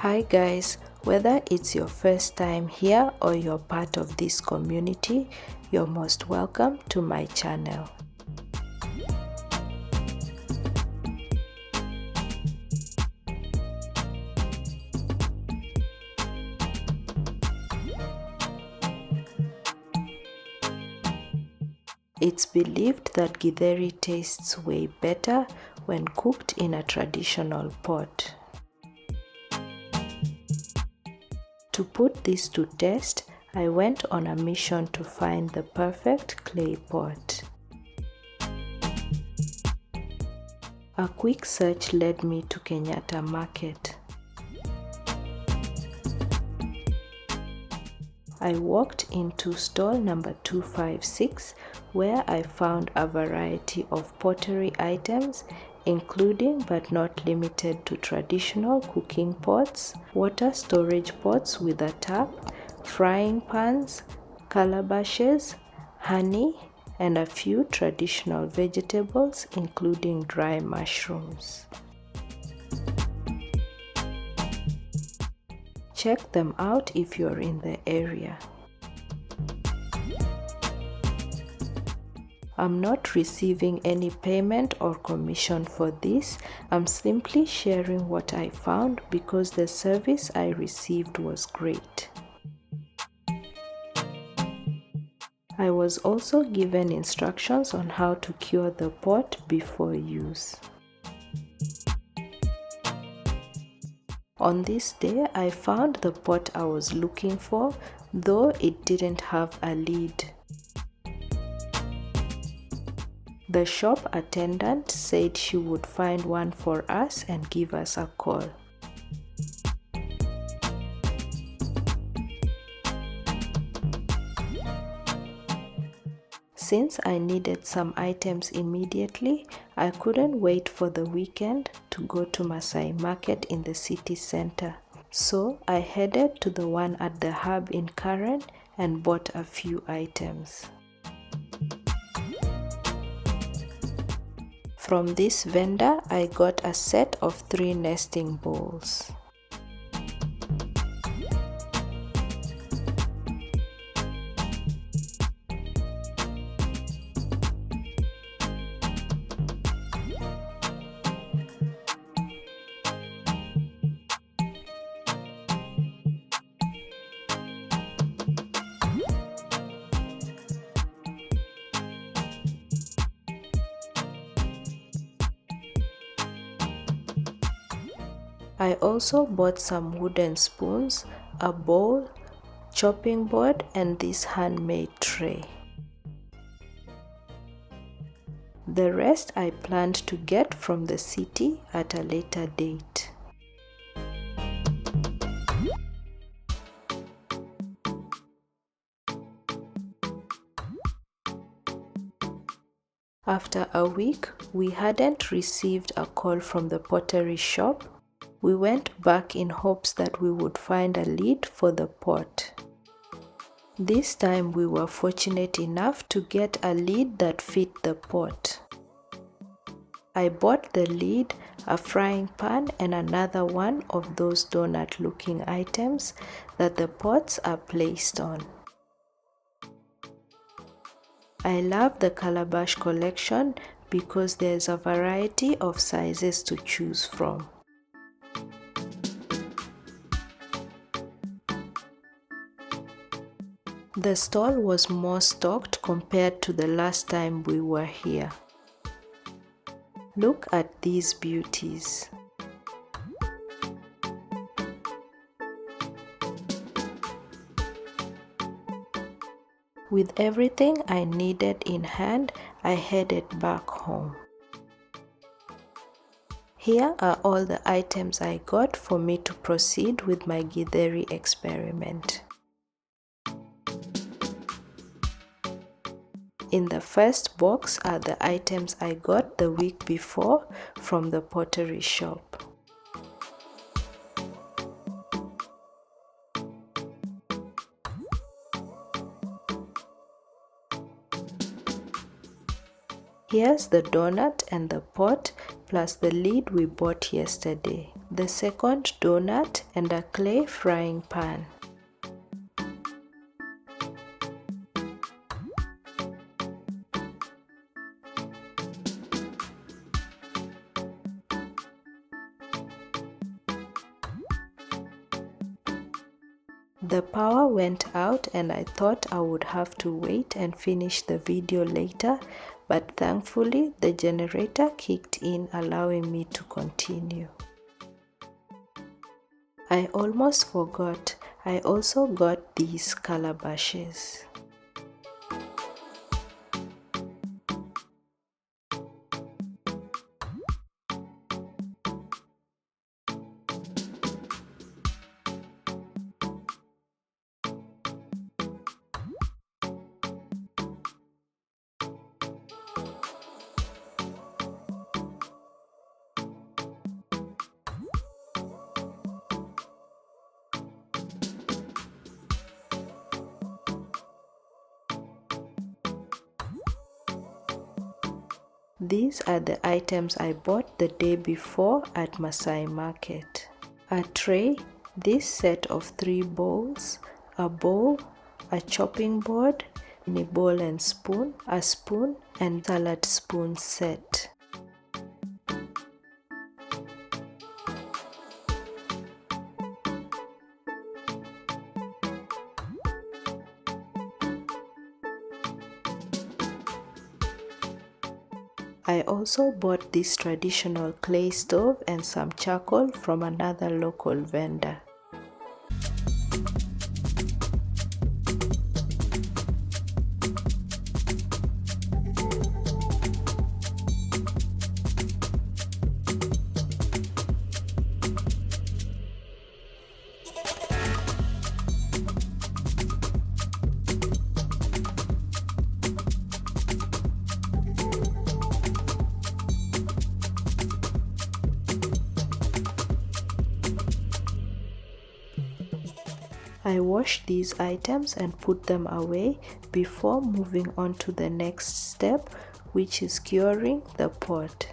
Hi guys, whether it's your first time here or you're part of this community, you're most welcome to my channel. It's believed that Githeri tastes way better when cooked in a traditional pot. To put this to test, I went on a mission to find the perfect clay pot. A quick search led me to Kenyatta Market. I walked into stall number 256 where I found a variety of pottery items, including but not limited to traditional cooking pots, water storage pots with a tap, frying pans, calabashes, honey, and a few traditional vegetables including dry mushrooms. Check them out if you're in the area. I'm not receiving any payment or commission for this. I'm simply sharing what I found because the service I received was great. I was also given instructions on how to cure the pot before use. On this day, I found the pot I was looking for, though it didn't have a lid. The shop attendant said she would find one for us and give us a call. Since I needed some items immediately, I couldn't wait for the weekend to go to Maasai market in the city center. So I headed to the one at the hub in Karen and bought a few items. From this vendor, I got a set of 3 nesting bowls. I also bought some wooden spoons, a bowl, chopping board, and this handmade tray. The rest I planned to get from the city at a later date. After a week, we hadn't received a call from the pottery shop. We went back in hopes that we would find a lid for the pot. This time we were fortunate enough to get a lid that fit the pot. I bought the lid, a frying pan, and another one of those donut-looking items that the pots are placed on. I love the calabash collection because there's a variety of sizes to choose from. The stall was more stocked compared to the last time we were here. Look at these beauties. With everything I needed in hand, I headed back home. Here are all the items I got for me to proceed with my Githeri experiment. In the first box are the items I got the week before from the pottery shop. Here's the donut and the pot plus the lid we bought yesterday, the second donut, and a clay frying pan. The power went out and I thought I would have to wait and finish the video later, but thankfully the generator kicked in, allowing me to continue. I almost forgot, I also got these calabashes. These are the items I bought the day before at Masai market. A tray, this set of 3 bowls, a bowl, a chopping board, a bowl and spoon, a spoon, and salad spoon set. I also bought this traditional clay stove and some charcoal from another local vendor. I washed these items and put them away before moving on to the next step, which is curing the pot.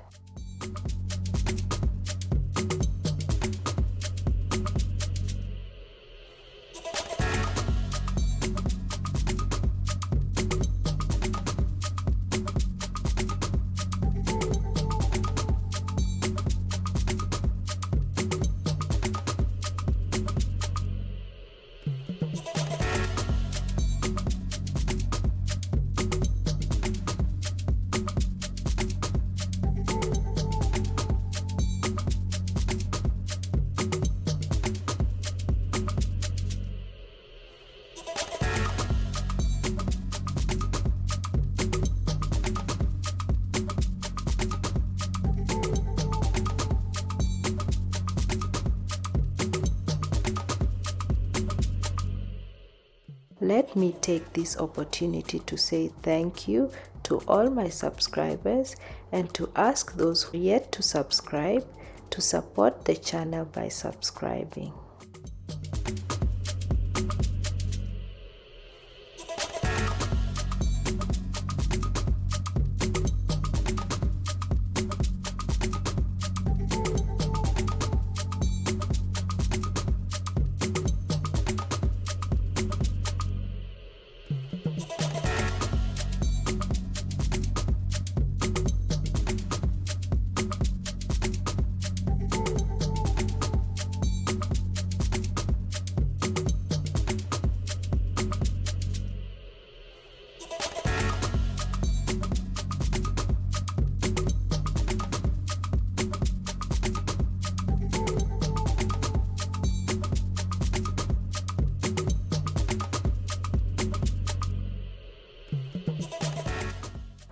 Let me take this opportunity to say thank you to all my subscribers and to ask those who are yet to subscribe to support the channel by subscribing.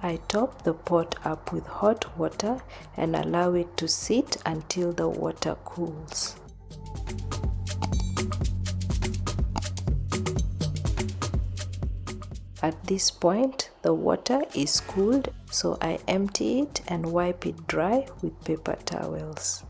I top the pot up with hot water and allow it to sit until the water cools. At this point, the water is cooled, so I empty it and wipe it dry with paper towels.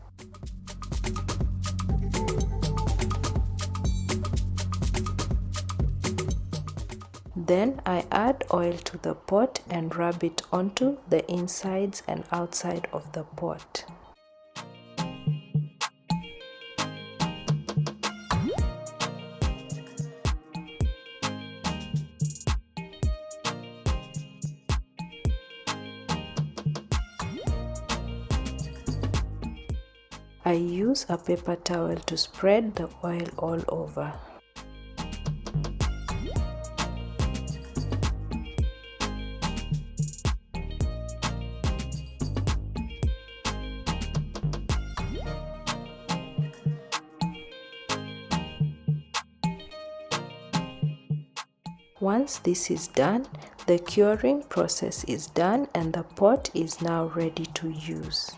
Then I add oil to the pot and rub it onto the insides and outside of the pot. I use a paper towel to spread the oil all over. Once this is done, the curing process is done and the pot is now ready to use.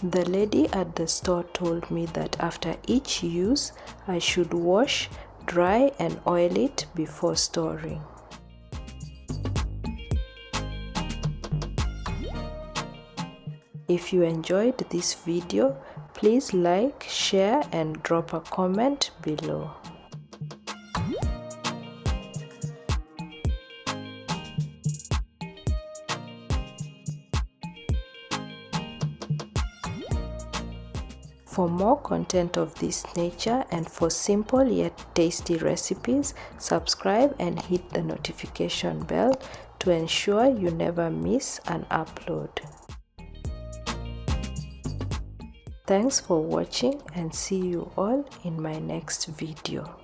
The lady at the store told me that after each use, I should wash, dry and oil it before storing. If you enjoyed this video, please like, share and drop a comment below. For more content of this nature and for simple yet tasty recipes, subscribe and hit the notification bell to ensure you never miss an upload. Thanks for watching and see you all in my next video.